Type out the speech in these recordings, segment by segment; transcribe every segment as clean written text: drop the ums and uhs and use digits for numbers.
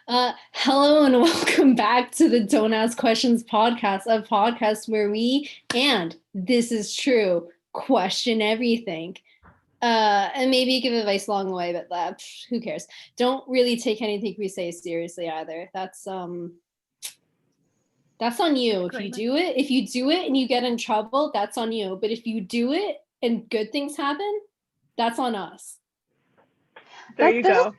Hello and welcome back to the Don't Ask Questions podcast, a podcast where we, and this is true, question everything. And maybe give advice along the way, but who cares? Don't really take anything we say seriously either. That's on you. If you do it and you get in trouble, that's on you. But if you do it and good things happen, that's on us. There you go.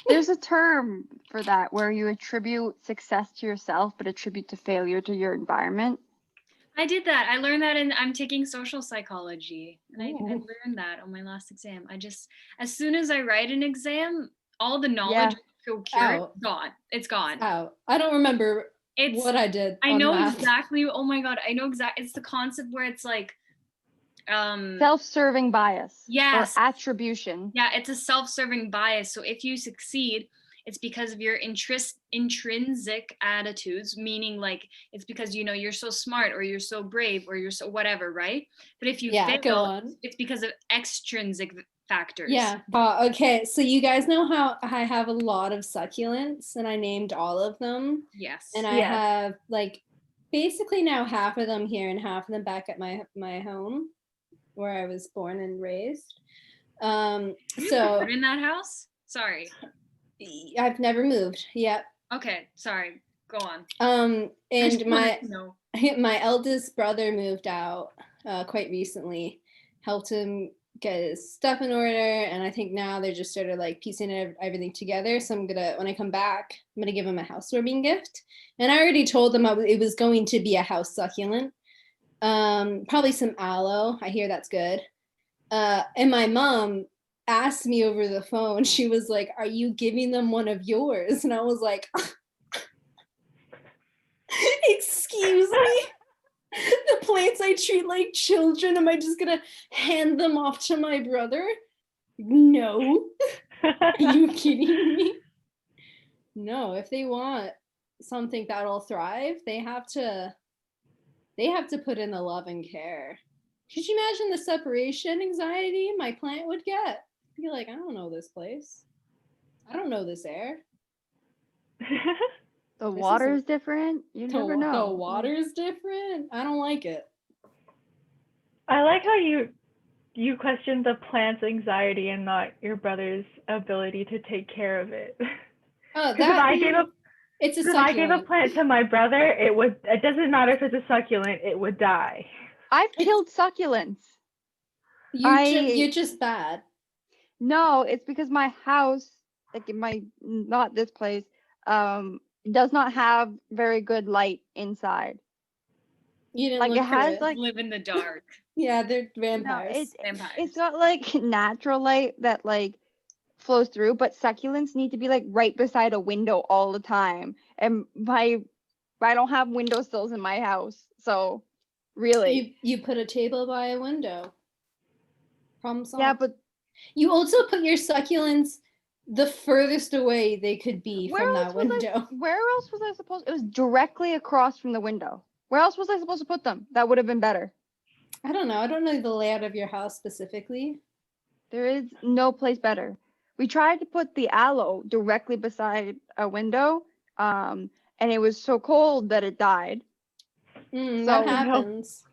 There's a term for that where you attribute success to yourself, but attribute to failure to your environment. I did that. I learned that I'm taking social psychology. And I learned that on my last exam. As soon as I write an exam, all the knowledge gone. It's gone. Out. I don't remember what I did. I know exactly. Oh my God. I know exactly. It's the concept where it's like, self-serving bias. Yes. Or attribution. Yeah, it's a self-serving bias. So if you succeed, it's because of your intrinsic attitudes, meaning like it's because you're so smart or you're so brave or you're so whatever, right? But if you fail, it's because of extrinsic factors. Yeah. Okay. So you guys know how I have a lot of succulents and I named all of them. Yes. And I have like basically now half of them here and half of them back at my home, where I was born and raised. So in that house? Sorry. I've never moved. Yep. Okay, sorry. Go on. And my eldest brother moved out quite recently, helped him get his stuff in order, and I think now they're just sort of like piecing everything together. So when I come back, I'm gonna give him a housewarming gift. And I already told them it was going to be a house succulent. Probably some aloe. I hear that's good. And my mom asked me over the phone, she was like, "Are you giving them one of yours?" And I was like, "Excuse me? The plants I treat like children, am I just gonna hand them off to my brother? No." Are you kidding me? No, if they want something that'll thrive, they have to put in the love and care. Could you imagine the separation anxiety my plant would get? Be like, I don't know this place. I don't know this air. The water is different. You never know. The water is different. I don't like it. I like how you question the plant's anxiety and not your brother's ability to take care of it. Oh, if I gave a plant to my brother, it doesn't matter if it's a succulent, it would die. I've killed succulents. You're just bad. No, it's because my house, like not this place, does not have very good light inside. You didn't live in the dark. Yeah, they're vampires. Vampires. It's got like natural light that like flows through, but succulents need to be like right beside a window all the time. And I don't have windowsills in my house, so really. You put a table by a window. Problem solved. Yeah, but you also put your succulents the furthest away they could be from that window. Where else was I supposed? It was directly across from the window. Where else was I supposed to put them? That would have been better. I don't know. I don't know the layout of your house specifically. There is no place better. We tried to put the aloe directly beside a window, and it was so cold that it died. That happens.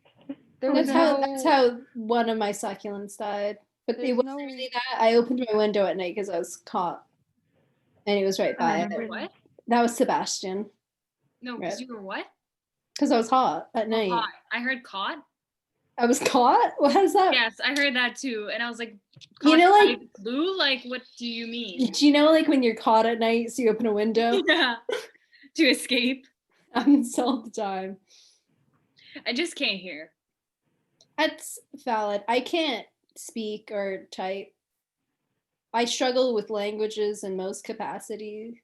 That's how one of my succulents died. But it wasn't really that. I opened my window at night because I was caught, and it was right by it. What? That was Sebastian. No, because you were what? Because I was hot at night. Hot. I heard caught. I was caught? What is that? Yes, I heard that too. And I was like, like flu? Like, what do you mean? Do you know like when you're caught at night, so you open a window? Yeah, to escape. Happens all the time. I just can't hear. That's valid. I can't speak or type. I struggle with languages in most capacities.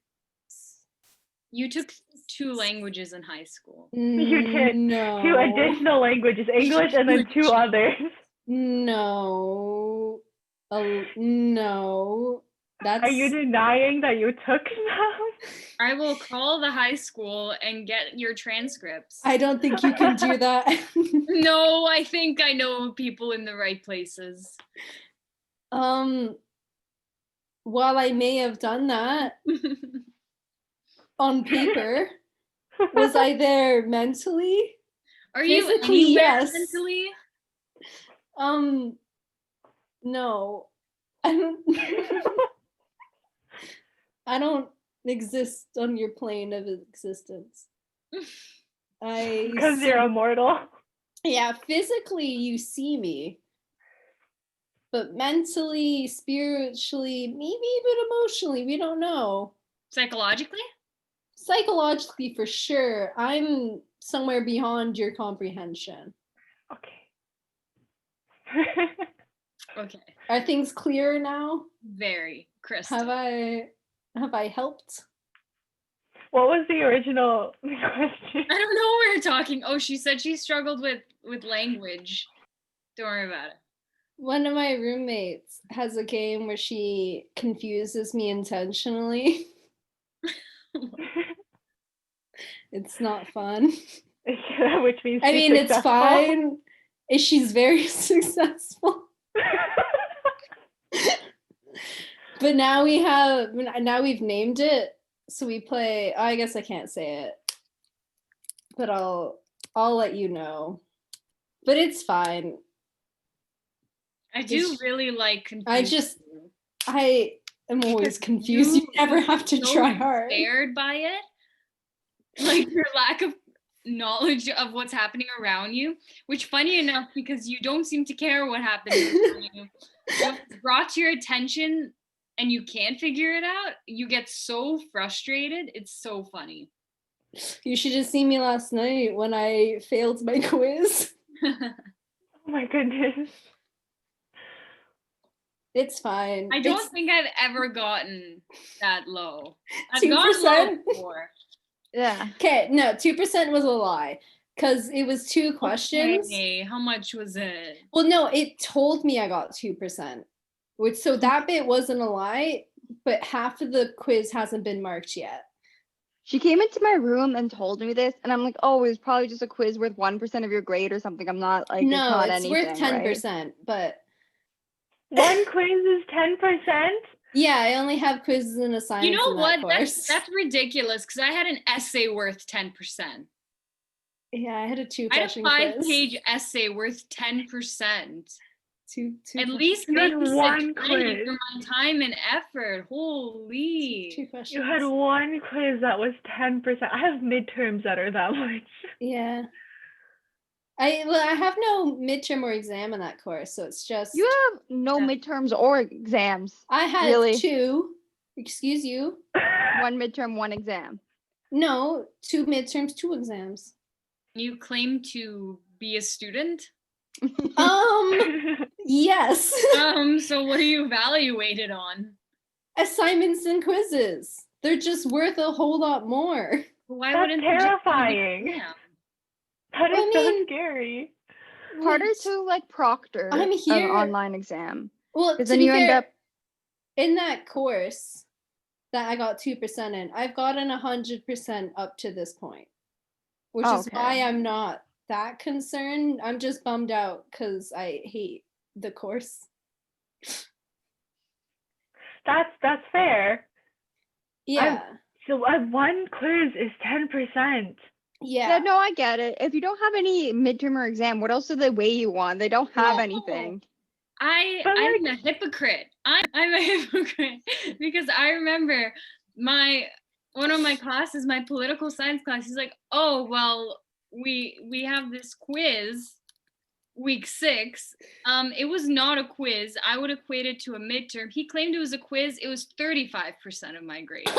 You took 2 languages in high school. You did. No. 2 additional languages, English and then 2 others. No. No. Are you denying that you took them? I will call the high school and get your transcripts. I don't think you can do that. No, I think I know people in the right places. While I may have done that, on paper. Was I there mentally? Are you Physically, anywhere yes. mentally? No. I don't I don't exist on your plane of existence. Because you're immortal. Yeah, physically you see me. But mentally, spiritually, maybe even emotionally, we don't know. Psychologically? Psychologically, for sure, I'm somewhere beyond your comprehension. Okay. Okay. Are things clearer now? Very crystal. Have I helped? What was the original question? I don't know what we're talking. Oh, she said she struggled with language. Don't worry about it. One of my roommates has a game where she confuses me intentionally. It's not fun. Which means I mean, successful. it's fine. She's very successful. But now we've named it, so we play. I guess I can't say it, but I'll let you know. But it's fine. I do really like confusing. I am always confused. You never have to try hard. Scared by it, like your lack of knowledge of what's happening around you. Which, funny enough, because you don't seem to care what happens around you, if it's brought to your attention and you can't figure it out, you get so frustrated. It's so funny. You should have seen me last night when I failed my quiz. Oh my goodness. It's fine. I don't think I've ever gotten that low. I've 2%? gotten low before. Yeah. Okay, no, 2% was a lie. Because it was 2 questions. Okay, how much was it? Well, no, it told me I got 2%. So that bit wasn't a lie, but half of the quiz hasn't been marked yet. She came into my room and told me this, and I'm like, oh, it was probably just a quiz worth 1% of your grade or something. I'm not like, no, it's not it's anything, worth 10%, right? but one quiz is 10%? Yeah, I only have quizzes and assignments. You know in what? that course. That's ridiculous because I had an essay worth 10%. Yeah, I had a 2 I had a question 5-page essay worth 10%. Two At least You had make me one sit ready quiz. for my time and effort. Holy. 2 questions. You had one quiz that was 10%. I have midterms that are that much. Yeah. I have no midterm or exam in that course, so it's just You have no midterms or exams. I had really? 2. Excuse you. 1 midterm, 1 exam. No, 2 midterms, 2 exams. You claim to be a student? Yes. So what are you evaluated on? Assignments and quizzes. They're just worth a whole lot more. Why That's wouldn't you just do the terrifying. exam? That is so scary. Harder to like proctor I'm here. an online exam. Well, Because to then be you end fair, up in that course that I got 2% in, I've gotten 100% up to this point, which is why I'm not that concerned. I'm just bummed out because I hate the course. That's fair. Yeah. So one quiz is 10%. Yeah, no, I get it. If you don't have any midterm or exam, what else do they weigh you on? They don't have anything. I'm a hypocrite. I'm a hypocrite because I remember one of my classes, my political science class, he's like, oh, well, we have this quiz week 6. It was not a quiz. I would equate it to a midterm. He claimed it was a quiz. It was 35% of my grade.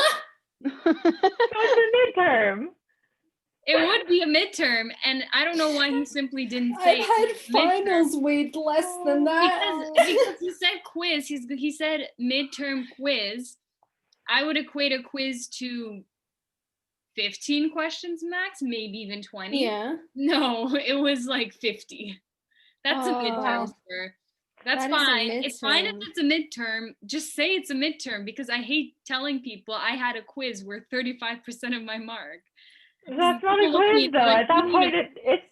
It's a midterm. It would be a midterm, and I don't know why he simply didn't say. I've had finals weighed less than that. Because he said quiz. He said midterm quiz. I would equate a quiz to 15 questions max, maybe even 20. Yeah. No, it was like 50. That's a midterm, sir. That's fine. It's fine if it's a midterm. Just say it's a midterm because I hate telling people I had a quiz worth 35% of my mark. That's not a quiz, though. At that point, it's.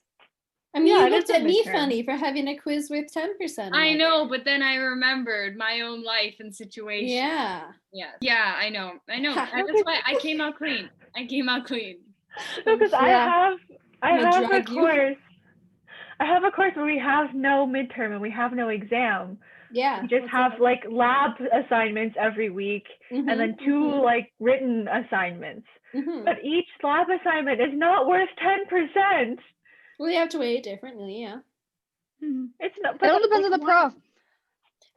I mean, you looked at me funny for having a quiz with 10%. I know, but then I remembered my own life and situation. Yeah. Yeah. Yeah, I know. That's why I came out clean. I came out clean. No, because I Yeah. have a drag you. course. I have a course where we have no midterm and we have no exam. Yeah. We just what's have up? like lab assignments every week and then 2 like written assignments. But each lab assignment is not worth 10%. Well, you have to weigh it differently, yeah. It's not. It all depends on the prof.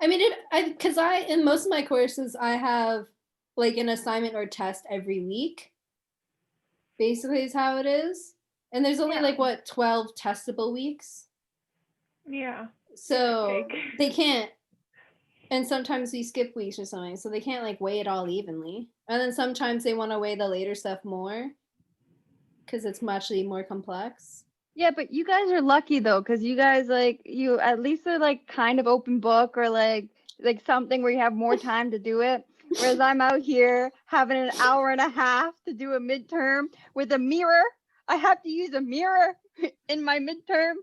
I mean, because in most of my courses, I have like an assignment or test every week. Basically, is how it is. And there's only like 12 testable weeks. Yeah. So Cake. they can't. And sometimes we skip weeks or something, so they can't like weigh it all evenly. And then sometimes they want to weigh the later stuff more because it's much more complex. Yeah, but you guys are lucky though, because you guys you at least are like kind of open book or like something where you have more time to do it. Whereas I'm out here having an hour and a half to do a midterm with a mirror. I have to use a mirror in my midterm.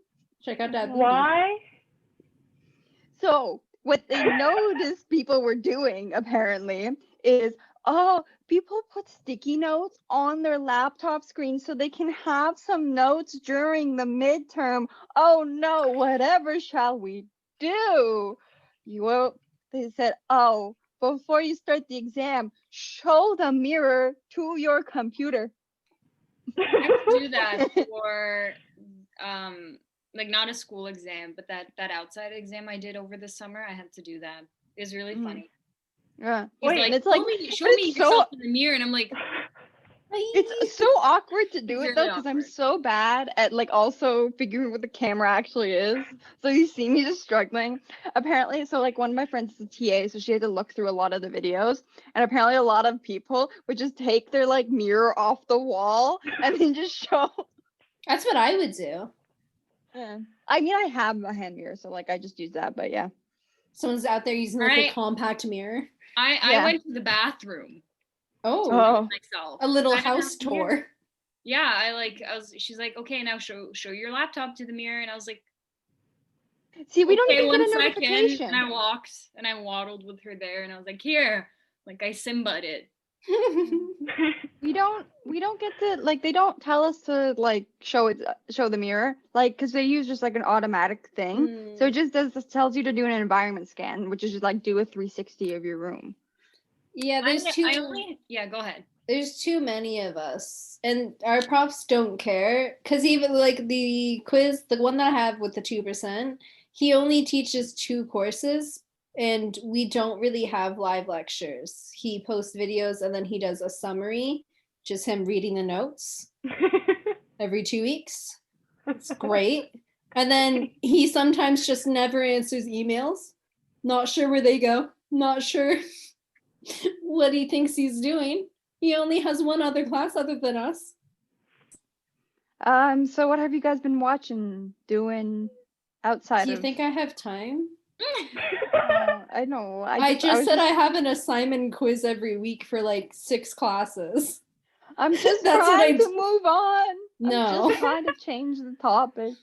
Check out that booty. Why? So what they noticed people were doing apparently is, people put sticky notes on their laptop screen so they can have some notes during the midterm. Oh no, whatever shall we do? They said, before you start the exam, show the mirror to your computer. I have to do that for like not a school exam, but that outside exam I did over the summer. I had to do that. It was really funny. Yeah. He's Wait, like, it's show me yourself in the mirror, and I'm like, it's so awkward to do it Really though, because I'm awkward. so bad at like also figuring what the camera actually is. So you see me just struggling. Apparently, so like one of my friends is a TA, so she had to look through a lot of the videos, and apparently a lot of people would just take their like mirror off the wall and then just show. That's what I would do. Yeah. I mean, I have a hand mirror, so like I just use that, but yeah. Someone's out there using like Right. a compact mirror. I went to the bathroom Oh, myself. a little I didn't house have a mirror. tour. Yeah, she's like, okay, now show your laptop to the mirror, and I was like, See, we don't okay, even get a 1 second. notification. And I walked and I waddled with her there, and I was like, here, like I Simba'd it. We don't get to like, they don't tell us to like show the mirror, like, because they use just like an automatic thing. So it just tells you to do an environment scan, which is just like do a 360 of your room. Yeah, go ahead. There's too many of us, and our profs don't care, because even like the quiz, the one that I have with the 2%, he only teaches 2 courses, and we don't really have live lectures. He posts videos and then he does a summary, just him reading the notes every 2 weeks. It's great. And then he sometimes just never answers emails. Not sure where they go. Not sure what he thinks he's doing. He only has one other class other than us. So what have you guys been watching, doing outside? Do you think I have time? I know. I just said I have an assignment quiz every week for like 6 classes. I'm just That's what trying to move on. No. I'm just trying to change the topic.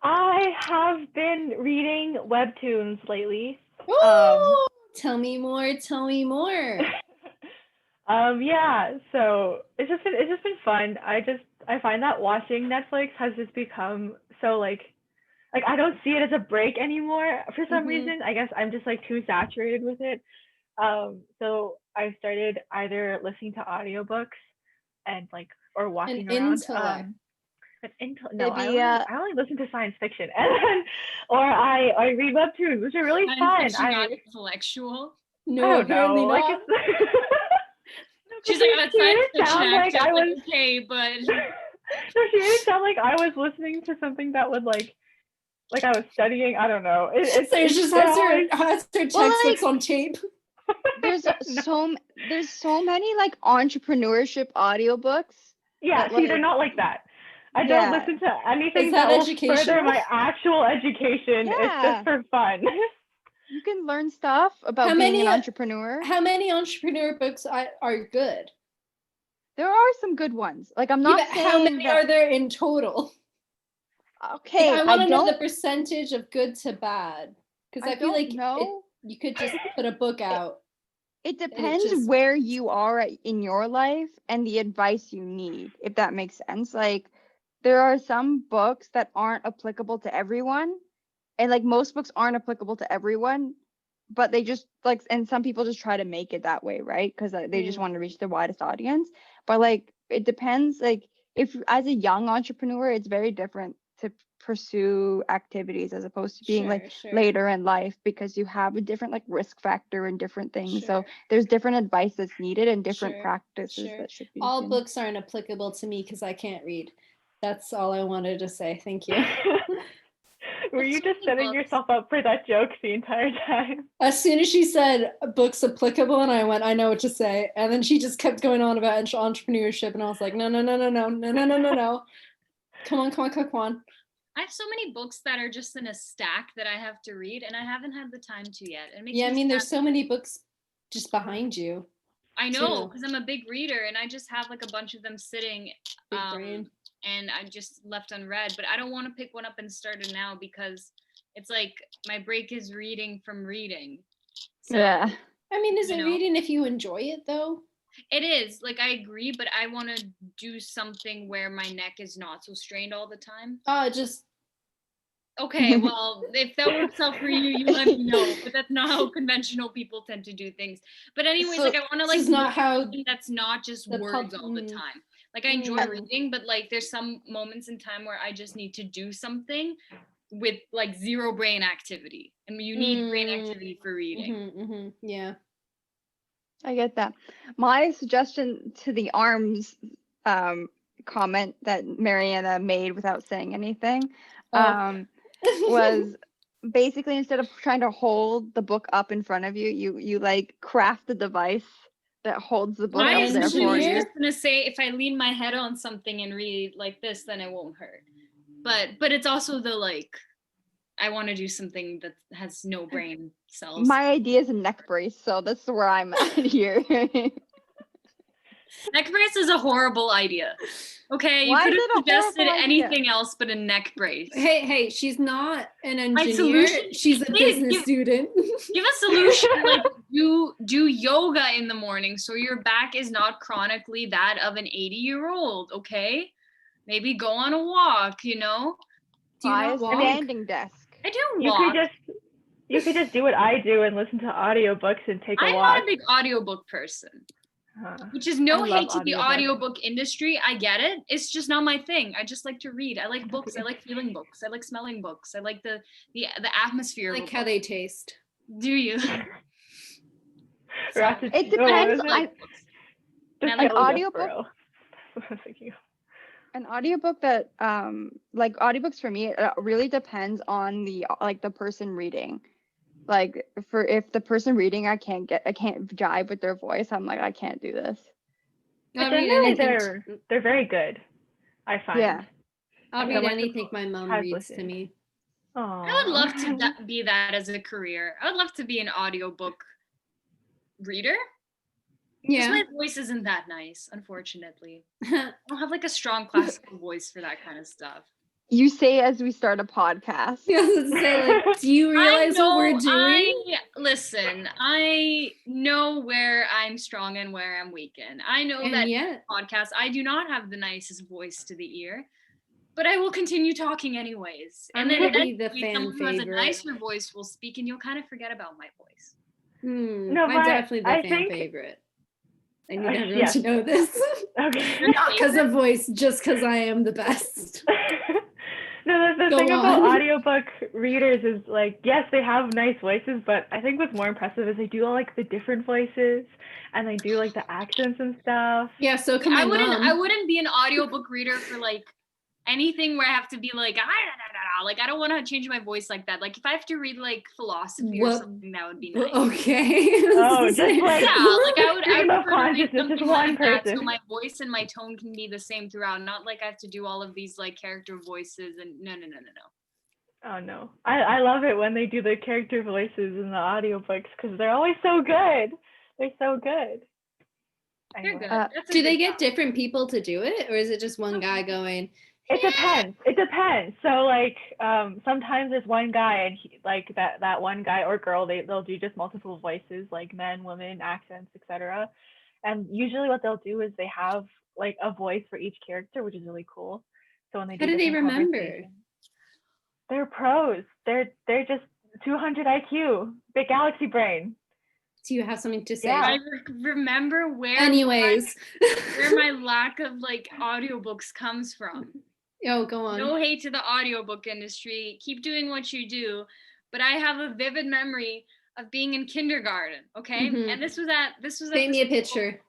I have been reading webtoons lately. Oh, tell me more. Tell me more. Yeah, so it's just been fun. I find that watching Netflix has just become so like I don't see it as a break anymore for some reason. I guess I'm just like too saturated with it. So I started either listening to audiobooks and like or walking around. I only listen to science fiction, and then or I read webtoons, which are really fun. Not intellectual. No, apparently not. Like she's like, that's science fiction. Like I was okay, but no, she made it sound like I was listening to something that would like I was studying. I don't know. It's just has her textbooks on tape. There's so many like entrepreneurship audiobooks. Yeah, see, they're not like that. I don't listen to anything that will further my actual education. Yeah. It's just for fun. You can learn stuff about being an entrepreneur. How many entrepreneur books are good? There are some good ones. Like I'm not saying how many are there in total? Okay, I want to know the percentage of good to bad, because I feel like you you could just put a book out. It depends where you are in your life and the advice you need, if that makes sense. Like, there are some books that aren't applicable to everyone, and like most books aren't applicable to everyone, but they just like, and some people just try to make it that way, right? Because they just want to reach the widest audience. But like, it depends. Like, if as a young entrepreneur, it's very different to pursue activities as opposed to being later in life, because you have a different like risk factor and different things. So there's different advice that's needed and different practices that should be. All books aren't applicable to me because I can't read. That's all I wanted to say. Thank you. Were you just setting yourself up for that joke the entire time? As soon as she said books applicable, and I went, I know what to say. And then she just kept going on about entrepreneurship, and I was like, no. Come on. I have so many books that are just in a stack that I have to read, and I haven't had the time to yet. There's so many books just behind you. I know, because I'm a big reader, and I just have like a bunch of them sitting. And I just left unread, but I don't want to pick one up and start it now because it's like my break is reading from reading. So, yeah. I mean, is it reading if you enjoy it though? It is. Like, I agree, but I want to do something where my neck is not so strained all the time. Okay, well, if that works out for you, you let me know. But that's not how conventional people tend to do things. But anyways, like, I want to like not how that's not just words all the time. Like, I enjoy reading, but like there's some moments in time where I just need to do something with like zero brain activity, and you need brain activity for reading. Yeah, I get that. My suggestion to the arms comment that Mariana made without saying anything was basically, instead of trying to hold the book up in front of you, you like craft the device that holds the book up there for you. I was just gonna say, if I lean my head on something and read like this, then it won't hurt. But it's also the like, I want to do something that has no brain cells. My idea is a neck brace, so that's where I'm at here. Neck brace is a horrible idea. Okay, you could have suggested anything else but a neck brace. Hey, she's not an engineer. She's a business student. Give a solution, like do yoga in the morning so your back is not chronically that of an 80-year-old, okay? Maybe go on a walk, Do you not walk? Standing desk. I do walk. You could just do what I do and listen to audiobooks and take a walk. I'm not a big audiobook person. Which is no hate to the audiobook industry. I get it. It's just not my thing. I just like to read. I like books. I like feeling books. I like smelling books. I like the atmosphere. I like how they taste. Do you? It depends. An audiobook. An audiobook that like audiobooks for me, it really depends on the person reading. Like, if the person reading I can't jive with their voice, I'm like, I can't do this. They're very good, I find. Yeah. I'll read anything my mom reads to me. Aww. I would love to be that as a career. I would love to be an audiobook reader. Yeah. My voice isn't that nice, unfortunately. I don't have like a strong classical voice for that kind of stuff. You say as we start a podcast. Do you realize what we're doing? Listen, I know where I'm strong and where I'm weak in. I know that podcast, I do not have the nicest voice to the ear, but I will continue talking anyways. And then someone who has a nicer voice will speak, and you'll kind of forget about my voice. No, I'm definitely the fan favorite. I need everyone to know this. Okay. Not because of voice, just because I am the best. No, the thing about audiobook readers is like, yes, they have nice voices, but I think what's more impressive is they do all like the different voices and they do like the accents and stuff. Yeah, so I wouldn't be an audiobook reader for like anything where I have to be like, like I don't want to change my voice like that. Like if I have to read like philosophy or something, that would be nice. Okay. Oh, just like I would consciousness, just one person. So my voice and my tone can be the same throughout. Not like I have to do all of these like character voices and no. Oh no, I love it when they do the character voices in the audiobooks because they're always so good. They're so good. They're good. Do they get different people to do it, or is it just one guy going, It depends. It depends. So like sometimes there's one guy and like that one guy or girl they'll do just multiple voices like men, women, accents, etc. And usually what they'll do is they have like a voice for each character, which is really cool. So when they do How do they different remember? conversations, they're pros. They're just 200 IQ, big galaxy brain. Do you have something to say? Yeah. I remember where Anyways. where my lack of like audiobooks comes from. Oh, go on. No hate to the audiobook industry. Keep doing what you do. But I have a vivid memory of being in kindergarten, okay? Mhm. And this was Paint me a picture.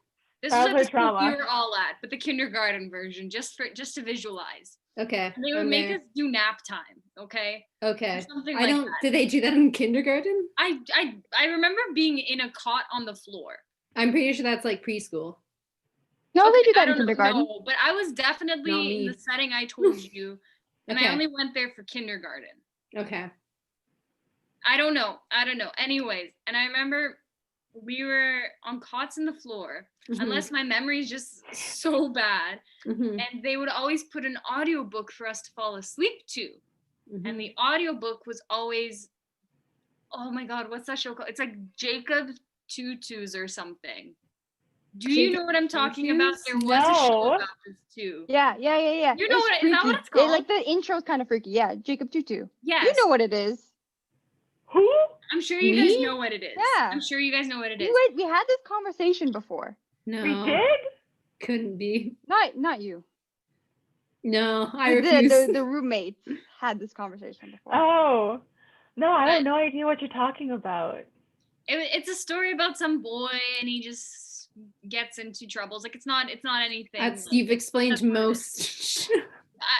This was at the school trauma. we were all at, but the kindergarten version, just to visualize. Okay. And they would make us do nap time, okay? Okay. Or something I like don't. that. Did they do that in kindergarten? I remember being in a cot on the floor. I'm pretty sure that's like preschool. No, Okay, they do I that in don't know, kindergarten. no, but I was Not definitely in me. the setting I told you, and Okay. I only went there for kindergarten. Okay. I don't know. Anyways, and I remember we were on cots in the floor, Mhm. unless my memory is just so bad, Mhm. and they would always put an audiobook for us to fall asleep to. Mhm. And the audiobook was always, oh my god, what's that show called? It's like Jacob Tutus or something. Do you know what I'm talking about? There was a show No. about this too. Yeah. You know It's what? Is that what freaky. it's called? Like the intro's kind of freaky. Yeah, Jacob Tutu. Yes. You know what it is. Who? I'm sure you guys Me? know what it is. Yeah. I'm sure you guys know what it is. We had this conversation before. No. We did? Couldn't be. Not you. No, I refuse. The roommates had this conversation before. Oh. No, I have no idea what you're talking about. It's a story about some boy and he just gets into troubles. Like it's not anything. That's like, you've explained that's what it most.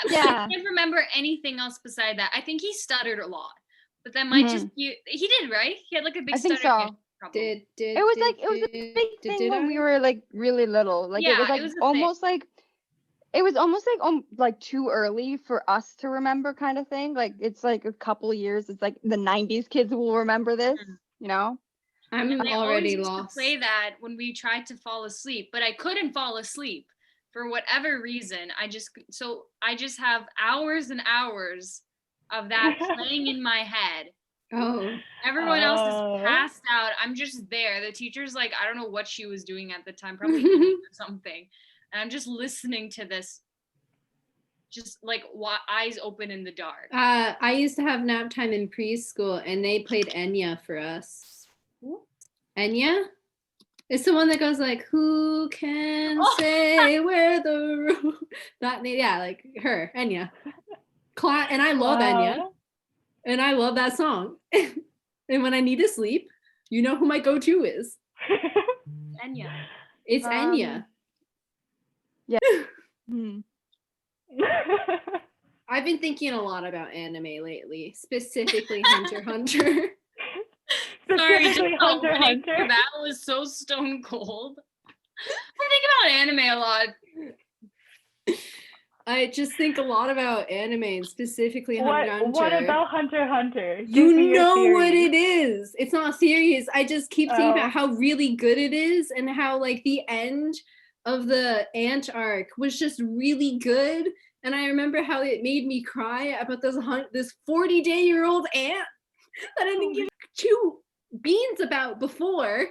Yeah. I can't remember anything else beside that. I think he stuttered a lot, but that might just be. He did, right? He had like a big I think stutter so. problem. It was a big thing when we were like really little. Like Yeah, it was like it was a almost like like too early for us to remember kind of thing. Like it's like a couple years. It's like the 90s kids will remember this, you know? I'm And they always already used lost. to play that when we tried to fall asleep, but I couldn't fall asleep for whatever reason. I just have hours and hours of that playing in my head. Oh. Everyone else is passed out. I'm just there. The teacher's like, I don't know what she was doing at the time, probably eating or something. And I'm just listening to this, just like eyes open in the dark. I used to have nap time in preschool, and they played Enya for us. Enya? It's the one that goes like, "Who can say where the road?" That yeah, like her, Enya. And I love Enya, and I love that song. And when I need to sleep, you know who my go-to is? Enya. It's Enya. Yeah. I've been thinking a lot about anime lately, specifically Hunter x Hunter. Sorry, just Hunter x Hunter. That was so stone cold. I think about anime a lot. I just think a lot about anime and specifically Hunter x Hunter. What about Hunter x Hunter? You know what it is. It's not serious. I just keep thinking about how really good it is and how like the end of the ant arc was just really good. And I remember how it made me cry about this 40-day-old ant that I didn't give two beans about before.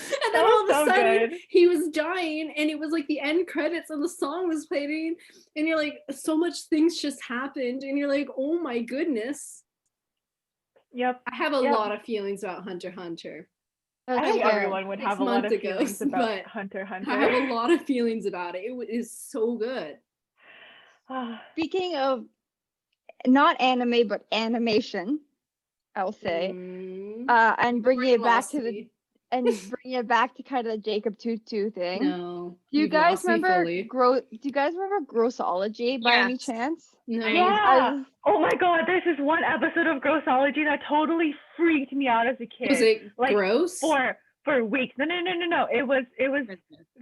And then all of a sudden he was dying, and it was like the end credits and the song was playing, and you're like, so much things just happened, and you're like, oh my goodness. Yep. I have a lot of feelings about Hunter x Hunter. I think everyone would have a lot of feelings about Hunter x Hunter. I have a lot of feelings about it. It is so good. Speaking of not anime but animation, I'll say, and bringing it back to kind of the Jacob Tutu thing. No. Do you guys remember Grossology by any chance? No. Yeah. Oh my god, there's this one episode of Grossology that totally freaked me out as a kid. Was it like, gross? For weeks. No. It was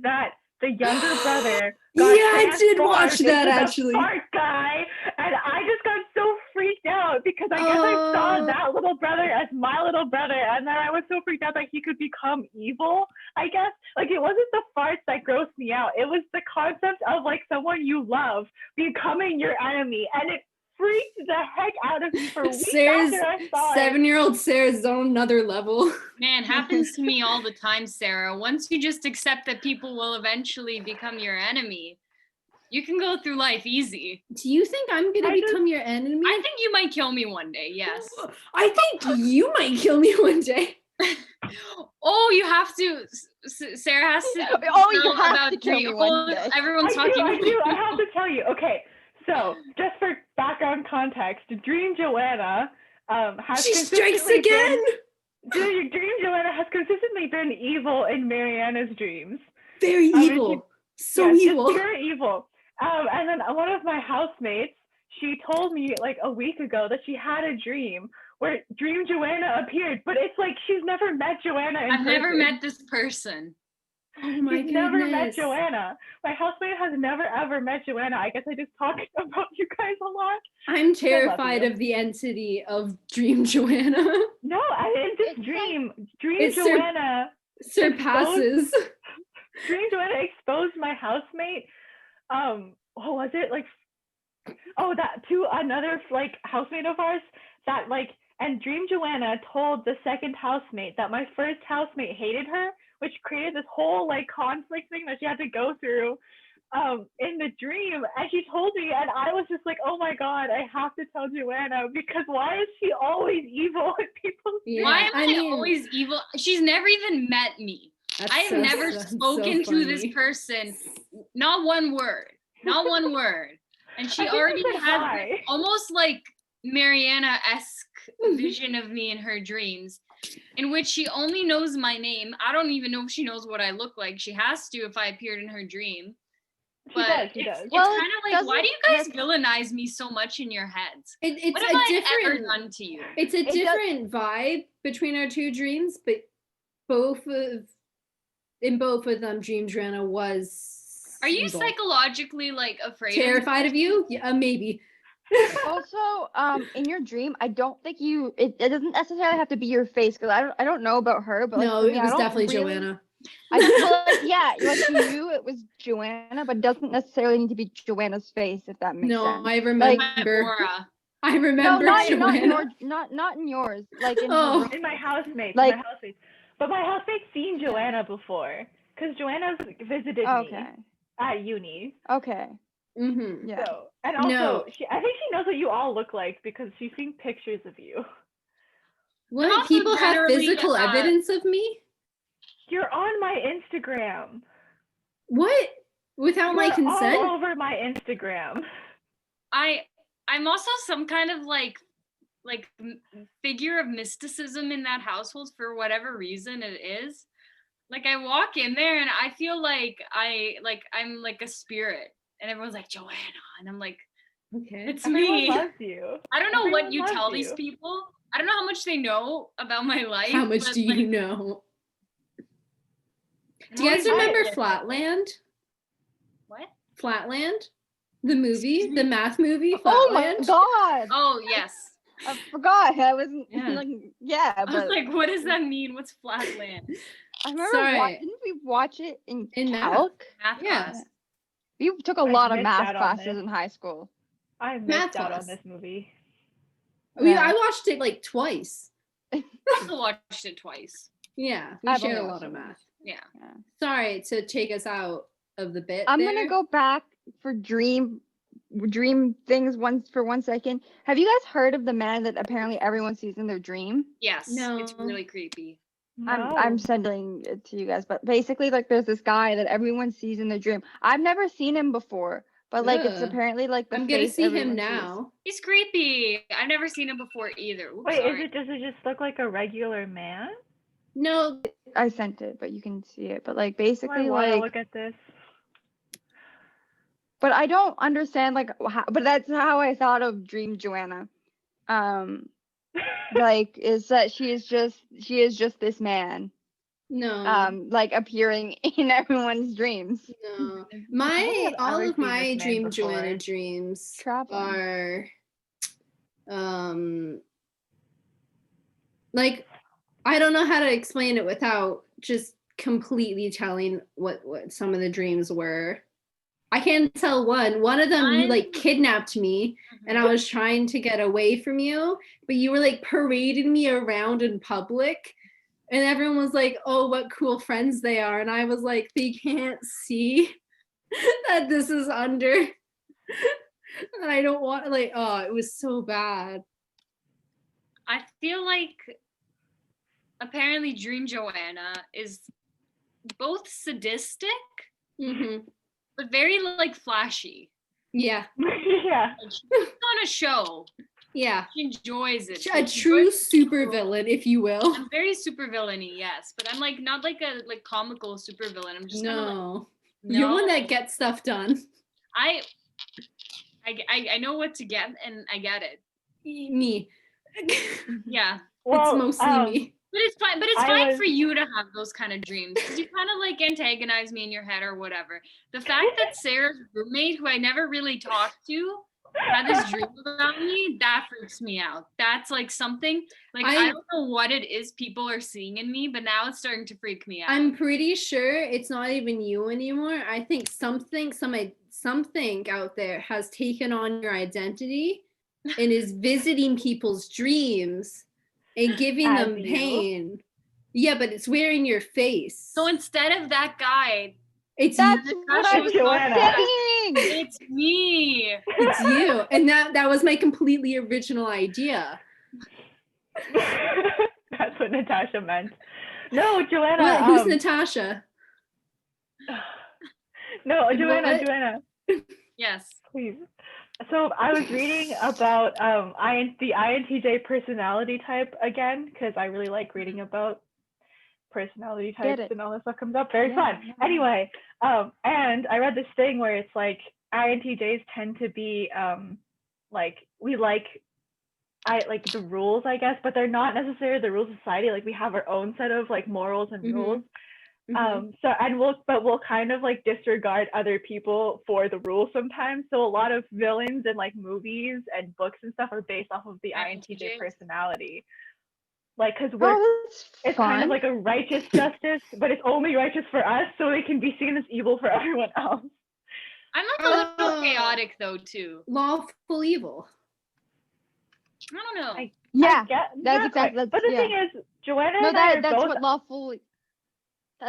that the younger brother yeah, I did watch that actually. Smart guy, and I just got so freaked out because I guess I saw that little brother as my little brother, and then I was so freaked out that he could become evil, I guess. Like, it wasn't the farts that grossed me out. It was the concept of, like, someone you love becoming your enemy, and it freaked the heck out of me for weeks after I saw it. 7-year-old Sarah's on another level. Man, happens to me all the time, Sarah. Once you just accept that people will eventually become your enemy, you can go through life easy. Do you think I'm gonna become your enemy? I think you might kill me one day, yes. I think you might kill me one day. Oh, you have to. Sarah has to. Oh, you have to kill me one day. Everyone's talking. I have to tell you. Okay, so just for background context, Dream Joanna has she strikes again. Dream Joanna has consistently been evil in Mariana's dreams. Very evil. So evil. Pure evil. And then one of my housemates, she told me like a week ago that she had a dream where Dream Joanna appeared, but it's like she's never met Joanna in person. I've never met this person. Oh my goodness. Never met Joanna. My housemate has never ever met Joanna. I guess I just talk about you guys a lot. I'm terrified of the entity of Dream Joanna. No, in this dream Joanna surpasses. Dream Joanna exposed my housemate. What was it like? Oh, that to another like housemate of ours that like, and Dream Joanna told the second housemate that my first housemate hated her, which created this whole like conflict thing that she had to go through in the dream. And she told me, and I was just like, oh my God, I have to tell Joanna, because why is she always evil at people? Yeah, why am I always evil? She's never even met me. I have never spoken to this person, not one word, and she already has almost like Mariana-esque vision of me in her dreams, in which she only knows my name. I don't even know if she knows what I look like. She has to if I appeared in her dream. But she does. It's kind of like, why do you guys villainize me so much in your heads? What have I ever done to you? It's a different vibe between our two dreams, but in both of them, Dream Joanna was. Are you psychologically like afraid? Terrified of you? Yeah, maybe. Also, in your dream, I don't think it doesn't necessarily have to be your face, because I don't know about her, but like, no, it was definitely Joanna. I feel like, yeah, like you knew it was Joanna, but it doesn't necessarily need to be Joanna's face, if that makes sense. No, I remember. Like, I remember Joanna. Not in yours. Like in in my housemates. Like, but my housemate's seen Joanna before, because Joanna's visited me at uni. Okay. Mm-hmm. Yeah. So, and also, I think she knows what you all look like because she's seen pictures of you. What? People have physical evidence of me? You're on my Instagram. What? Without my consent? All over my Instagram. I'm also some kind of like figure of mysticism in that household for whatever reason it is. Like, I walk in there and I feel like I'm like a spirit, and everyone's like, Joanna, and I'm like, okay, it's Everyone me. Loves you. I don't know what you tell these people. I don't know how much they know about my life. How much do you know? Do you guys remember Flatland? What? Flatland? The movie? The math movie? Flatland? Oh my God! Oh, yes. I forgot. I wasn't like, I was like, what does that mean? What's Flatland? I remember, didn't we watch it in calc? Math class. We took a lot of math classes in high school. I missed out on this movie. I watched it like twice. I also watched it twice. Yeah, we shared a lot of math. Yeah. Sorry to take us out of the bit. I'm gonna go back for dream things for 1 second. Have you guys heard of the man that apparently everyone sees in their dream? Yes. No. It's really creepy. No. I'm sending it to you guys, but basically, like, there's this guy that everyone sees in their dream. I've never seen him before, but like, it's apparently like the I'm gonna see him sees. now. He's creepy. I've never seen him before either. Oops, wait, does it just look like a regular man? No, I sent it, but you can see it. But like, basically, I wanna look at this. But I don't understand like how, but that's how I thought of Dream Joanna. Like, is that she is just this man. No. Like appearing in everyone's dreams. No. All of my Dream Joanna dreams are like I don't know how to explain it without just completely telling what some of the dreams were. I can't tell one of them you like kidnapped me and I was trying to get away from you, but you were like parading me around in public and everyone was like, oh, what cool friends they are, and I was like, they can't see that this is under and I don't want, like, oh, it was so bad. I feel like apparently Dream Joanna is both sadistic, but very like flashy. Yeah. Yeah. Like, she's on a show. Yeah. She enjoys it. A true super villain, if you will. I'm very super villainy, yes, but I'm like not like a like comical super villain. I'm just kind of like, you're one that gets stuff done. I know what to get, and I get it. Me. Yeah. Well, it's mostly me. But it's fine. But it's fine for you to have those kind of dreams because you kind of like antagonize me in your head or whatever. The fact that Sarah's roommate, who I never really talked to, had this dream about me, that freaks me out. That's like something like I don't know what it is people are seeing in me, but now it's starting to freak me out. I'm pretty sure it's not even you anymore. I think something out there has taken on your identity and is visiting people's dreams and giving them pain. Yeah, but it's wearing your face. So instead of that guy, that's what I'm saying. It's me. It's you. And that was my completely original idea. That's what Natasha meant. No, Joanna. Who's Natasha? No, Joanna. Yes. Please. So I was reading about the INTJ personality type again because I really like reading about personality types and all this stuff comes up. Very fun. Yeah. Anyway, and I read this thing where it's like INTJs tend to be like we like the rules, I guess, but they're not necessarily the rules of society. Like we have our own set of like morals and rules. We'll kind of like disregard other people for the rules sometimes. So a lot of villains in like movies and books and stuff are based off of the INTJ personality. Like, because it's kind of like a righteous justice, but it's only righteous for us, so it can be seen as evil for everyone else. I'm a little chaotic though too. Lawful evil. I don't know. That's exactly. But the thing is, Joanna and I are that's both what lawful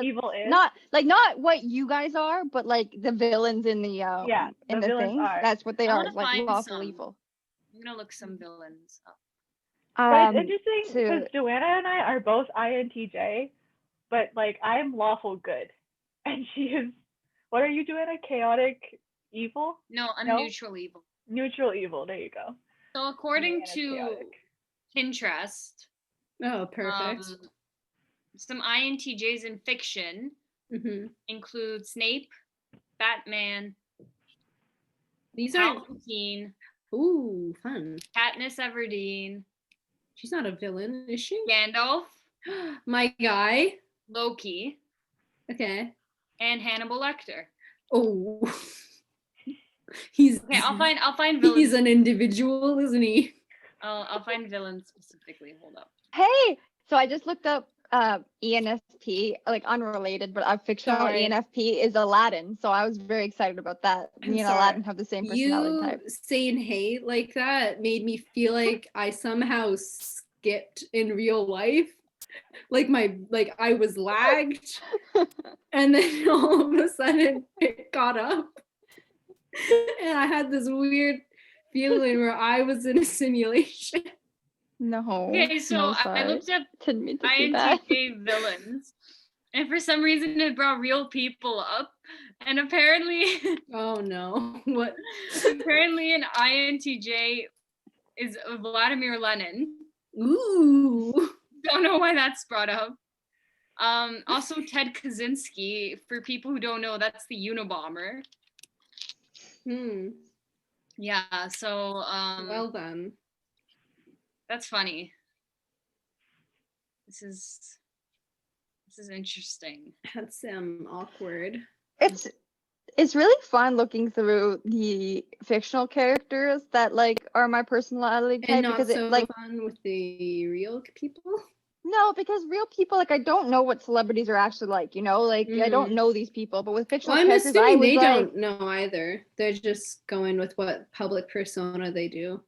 evil is. Not what you guys are, but like the villains in the in the thing. That's what they are, like lawful evil. I'm gonna look some villains up. But it's interesting because Joanna and I are both INTJ, but like I'm lawful good, and she is. What are you, Joanna? Chaotic evil? No, I'm neutral evil. Neutral evil. There you go. So according to Pinterest, perfect. Some INTJs in fiction include Snape, Batman. These are Palpatine. Ooh, fun. Katniss Everdeen. She's not a villain, is she? Gandalf. My guy. Loki. Okay. And Hannibal Lecter. Oh. He's okay. I'll find villains. He's an individual, isn't he? I'll find villains specifically. Hold up. Hey, so I just looked up ENFP, like unrelated, but a fictional ENFP is Aladdin. So I was very excited about that. Me and Aladdin have the same personality type. Saying hey like that made me feel like I somehow skipped in real life. Like I was lagged and then all of a sudden it got up. And I had this weird feeling where I was in a simulation. No. Okay, so I looked up INTJ villains, and for some reason it brought real people up, and apparently. Oh no! What? Apparently, an INTJ is Vladimir Lenin. Ooh. Don't know why that's brought up. Also Ted Kaczynski. For people who don't know, that's the Unabomber. Yeah. So. Well done. That's funny. This is interesting. That's awkward. It's really fun looking through the fictional characters that like are my personality type And not because so it like fun with the real people. no, because real people like I don't know what celebrities are actually like, you know, like I don't know these people, but with fictional Well, I'm characters, I assuming was they like, don't know either. They're just going with what public persona they do.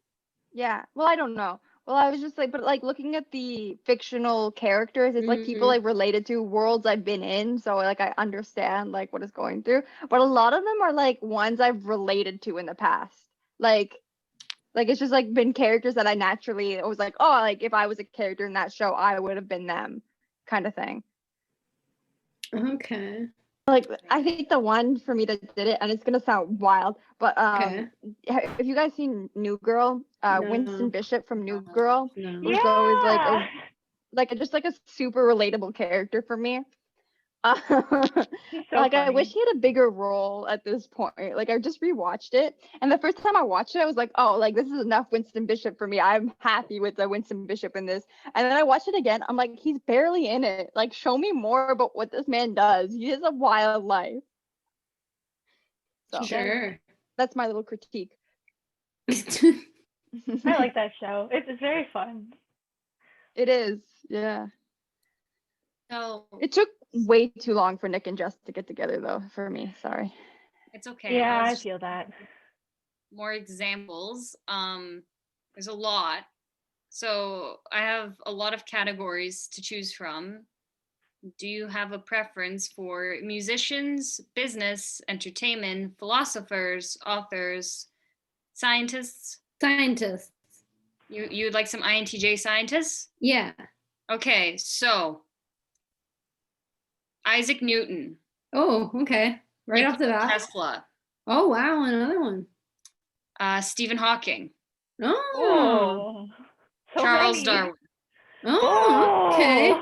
yeah, well, I don't know. Well, I was just like, but like looking at the fictional characters, it's like people like related to worlds I've been in, so like I understand like what is going through. But a lot of them are like ones I've related to in the past, like it's just like been characters that I naturally was like, oh, like if I was a character in that show, I would have been them, kind of thing. Okay. Like I think the one for me that did it, and it's gonna sound wild, but have you guys seen New Girl? Winston No. Bishop from New Girl No. was always like just like a super relatable character for me. He's so Like I funny. wish he had a bigger role at this point. Like I just rewatched it, and the first time I watched it, I was like, "Oh, like this is enough Winston Bishop for me. I'm happy with the Winston Bishop in this." And then I watched it again. I'm like, he's barely in it. Like, show me more about what this man does. He has a wild life. So Sure. that's my little critique. I like that show. It's very fun. It is, yeah. So It took way too long for Nick and Jess to get together, though. For me, sorry. it's okay. Yeah, I just feel that. more examples. There's a lot. So I have a lot of categories to choose from. Do you have a preference for musicians, business, entertainment, philosophers, authors, scientists? Scientists. You'd like some INTJ scientists? Yeah. Okay, so Isaac Newton. Oh, okay. Right off the bat. Tesla. Oh, wow. Another one. Stephen Hawking. Oh. So Charles many. Darwin. Oh, okay.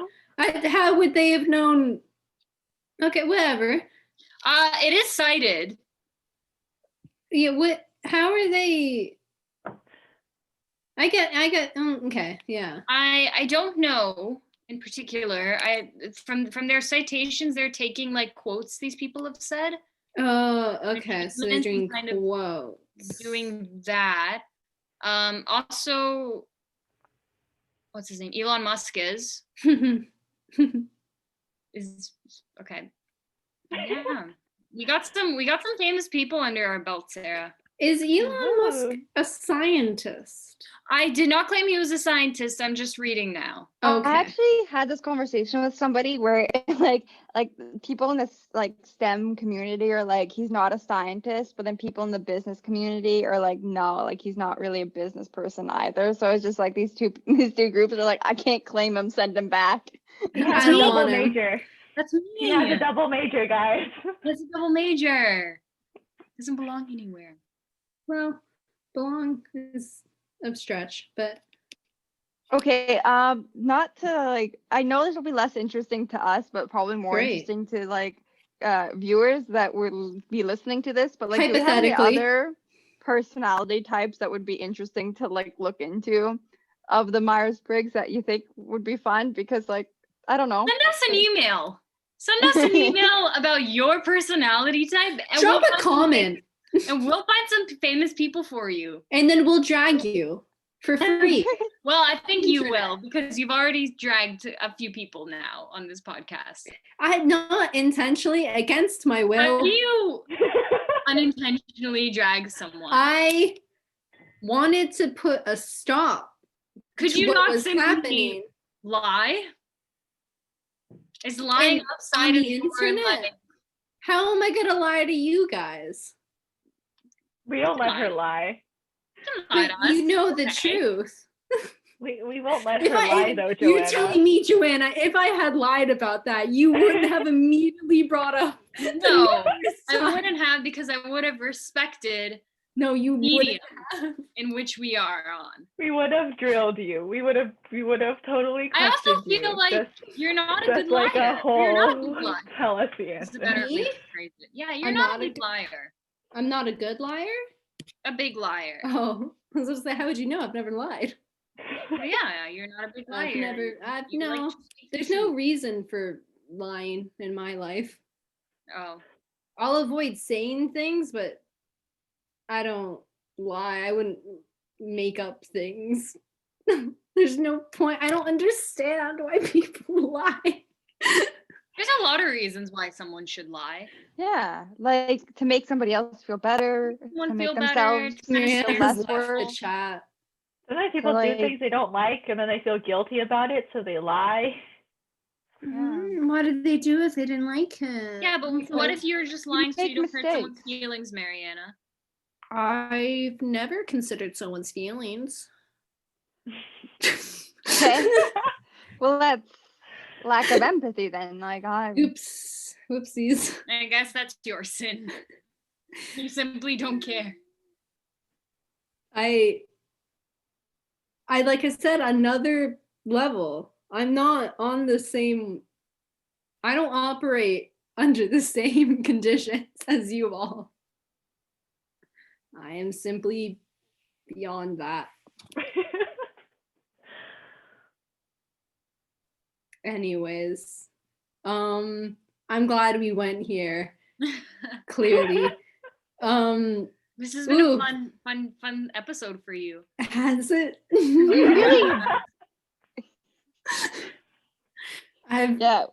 How would they have known? Okay, whatever. It is cited. Yeah, what? How are they? I get. Okay, yeah. I don't know in particular. From their citations, they're taking like quotes these people have said. Oh, okay. So they're doing kind quotes. of doing that. Also, what's his name? Elon Musk is okay. Yeah. We got some famous people under our belt, Sarah. Is Elon Musk a scientist? I did not claim he was a scientist. I'm just reading now. Okay. I actually had this conversation with somebody where like people in this like STEM community are like he's not a scientist, but then people in the business community are like no, like he's not really a business person either. So it's just like these two groups are like I can't claim him, send him back. He has a double major. That's me. He has a double major, guys. He has a double major. Doesn't belong anywhere. Well, belong is a stretch, but okay. Not to like. I know this will be less interesting to us, but probably more interesting to like viewers that will be listening to this. But like, do we have any other personality types that would be interesting to like look into of the Myers-Briggs that you think would be fun? Because like, I don't know. Send us an email. Send us an email about your personality type. And drop a comment. And we'll find some famous people for you. And then we'll drag you for free. Well, I think you will because you've already dragged a few people now on this podcast. I had not intentionally, against my will. But you unintentionally drag someone. I wanted to put a stop. Could you not simply lie? Is lying outside of the internet? How am I gonna lie to you guys? We don't let her lie. But you know the truth. We won't let her lie though, Joanna. You're telling me, Joanna, if I had lied about that, you wouldn't have immediately brought up. No, I wouldn't have because I would have respected media in which we are on. We would have drilled you. We would have totally. I also feel like you're not a good liar. Like a whole you're not a good liar. Tell us the answer. Yeah, you're not a good liar. I'm not a good liar? A big liar. Oh, I was gonna say, how would you know? I've never lied. Yeah, you're not a big liar. There's no reason for lying in my life. Oh. I'll avoid saying things, but I don't lie. I wouldn't make up things. There's no point. I don't understand why people lie. There's a lot of reasons why someone should lie. Yeah, like to make somebody else feel better, Someone to make feel better, themselves to kinda Yeah, feel less left work. the chat. Sometimes people do like- things they don't like, and then they feel guilty about it, so they lie. What did they do if they didn't like it? Yeah, but what if you're just lying so make you don't hurt someone's mistakes. feelings, Mariana? I've never considered someone's feelings. Okay. Well, that's lack of empathy then. Like, Oops. Whoopsies. I guess that's your sin. You simply don't care. I like I said, another level. I'm not on the same, I don't operate under the same conditions as you all. I am simply beyond that. Anyways, I'm glad we went here, clearly. This has been Ooh. a fun episode for you. Has it? really? Yeah,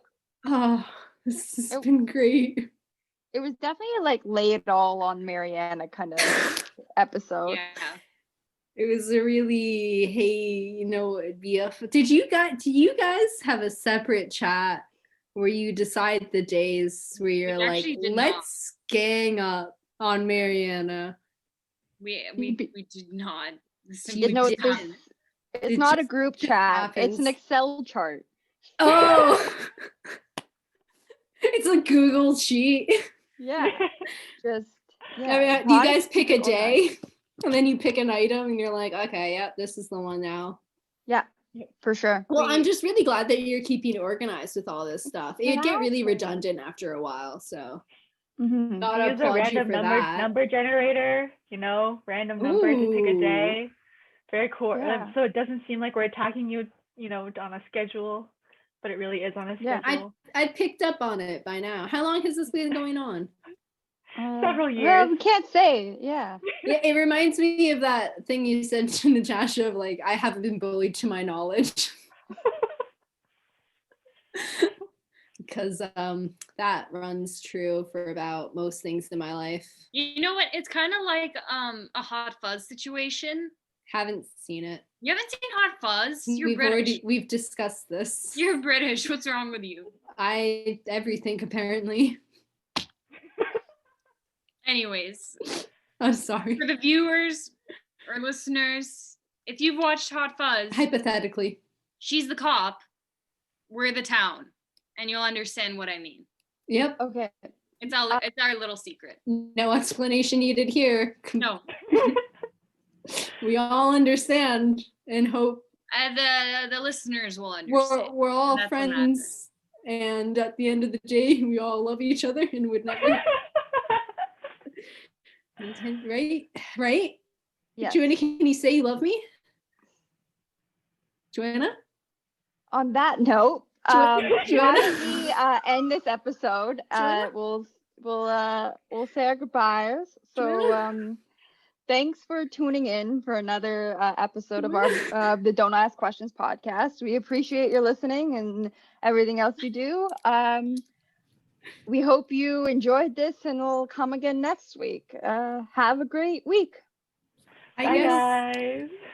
Oh, this has been great. it was definitely like lay it all on Mariana kind of episode. Yeah. It was a really, hey, it'd be do you guys have a separate chat where you decide the days where you're like, let's gang up on Mariana? We did not. It's not a group chat. It's an Excel chart. Oh, it's a Google sheet. Yeah. Just I mean, do you guys pick a day and then you pick an item and you're like, okay, yeah, this is the one now. Yeah, for sure. Well, I'm just really glad that you're keeping organized with all this stuff. It would get really redundant after a while, so gotta use a random number generator, random numbers to pick a day. Very cool. Yeah. So it doesn't seem like we're attacking you, on a schedule, but it really is on a schedule. I picked up on it by now. How long has this been going on? Several years. Well, we can't say. Yeah. Yeah, it reminds me of that thing you said to Natasha of like, I haven't been bullied to my knowledge. Because that runs true for about most things in my life. You know what? It's kind of like a Hot Fuzz situation. Haven't seen it. You haven't seen Hot Fuzz? You're British. We've discussed this. You're British. What's wrong with you? Everything apparently. Anyways. I'm sorry. For the viewers or listeners, if you've watched Hot Fuzz, hypothetically, she's the cop, we're the town, and you'll understand what I mean. Yep. Okay. It's our little secret. No explanation needed here. No. We all understand and hope. The listeners will understand. We're all friends, and at the end of the day, we all love each other and would never. Right? Yes. Joanna, can you say you love me? Joanna? On that note, Joanna? we end this episode. We'll say our goodbyes. So thanks for tuning in for another episode of our the Don't Ask Questions podcast. We appreciate your listening and everything else you do. We hope you enjoyed this and we'll come again next week. Have a great week. Bye, guys.